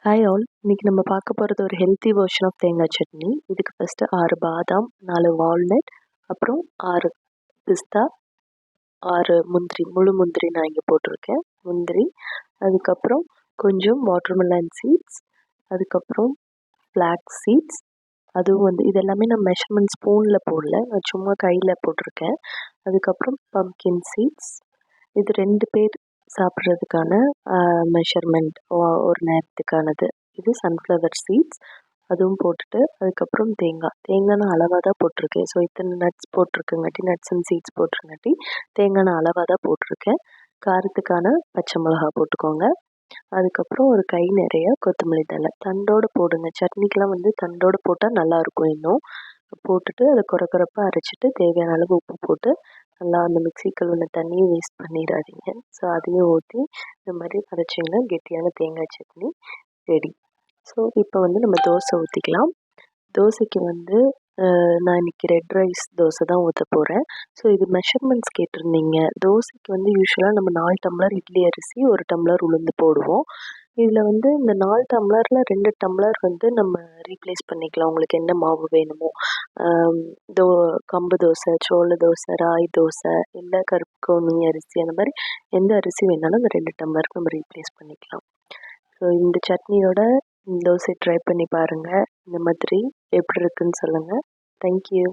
Hi all, இன்னைக்கு நம்ம பார்க்க போகிறது ஒரு ஹெல்த்தி வெர்ஷன் ஆஃப் தேங்காய் சட்னி. இதுக்கு ஃபஸ்ட்டு 6 பாதாம், 4 வால்நட், அப்புறம் 6 பிஸ்தா, 6 முந்திரி, முழு முந்திரி நான் இங்கே போட்டிருக்கேன் முந்திரி. அதுக்கப்புறம் கொஞ்சம் வாட்டர்மெலன் சீட்ஸ், அதுக்கப்புறம் ஃப்ளாக்ஸ் சீட்ஸ். அதுவும் வந்து இது எல்லாமே நான் மெஷர்மெண்ட் ஸ்பூனில் போடல, நான் சும்மா கையில் போட்டிருக்கேன். அதுக்கப்புறம் பம்கின் சீட்ஸ், இது 2 பேர் சாப்பிட்றதுக்கான மெஷர்மெண்ட் ஒரு நேரத்துக்கானது. இது சன்ஃப்ளவர் சீட்ஸ், அதுவும் போட்டுட்டு அதுக்கப்புறம் தேங்காய் நான் அளவாக தான் போட்டிருக்கேன். ஸோ இத்தனை நட்ஸ் போட்டிருக்கங்காட்டி, நட்ஸ் அண்ட் சீட்ஸ் போட்டிருங்காட்டி தேங்காய் நான் அளவாக தான் போட்டிருக்கேன். காரத்துக்கான பச்சை மிளகா போட்டுக்கோங்க. அதுக்கப்புறம் ஒரு கை நிறைய கொத்தமல்லி தழை தண்டோடு போடுங்க. சட்னிக்கெலாம் வந்து தண்டோடு போட்டால் நல்லாயிருக்கும். இன்னும் போட்டுட்டு அதை குறைப்பாக அரைச்சிட்டு தேவையான அளவு உப்பு போட்டு நல்லா அந்த மிக்ஸி கழுவின தண்ணியை வேஸ்ட் பண்ணிடாதீங்க. ஸோ அதையும் ஊற்றி இந்த மாதிரி அரைச்சிங்கன்னா கெட்டியான தேங்காய் சட்னி ரெடி. ஸோ இப்போ வந்து நம்ம தோசை ஊற்றிக்கலாம். தோசைக்கு வந்து நான் இன்றைக்கி ரெட் ரைஸ் தோசை தான் ஊற்ற போகிறேன். ஸோ இது மெஷர்மெண்ட்ஸ் கேட்டிருந்தீங்க. தோசைக்கு வந்து யூஸ்வலாக நம்ம 4 டம்ளர் இட்லி அரிசி, 1 டம்ளர் உளுந்து போடுவோம். இதில் வந்து இந்த 4 டம்ளரில் 2 டம்ளர் வந்து நம்ம ரீப்ளேஸ் பண்ணிக்கலாம். உங்களுக்கு என்ன மாவு வேணுமோ, தோ கம்பு தோசை, சோள தோசை, ராகி தோசை, இல்லை கருப்பு கவுனி அரிசி, அந்த மாதிரி எந்த அரிசி வேணாலும் அந்த 2 டம்ளருக்கு நம்ம ரீப்ளேஸ் பண்ணிக்கலாம். ஸோ இந்த சட்னியோட தோசை ட்ரை பண்ணி பாருங்கள். இந்த மாதிரி எப்படி இருக்குன்னு சொல்லுங்கள். தேங்க்யூ.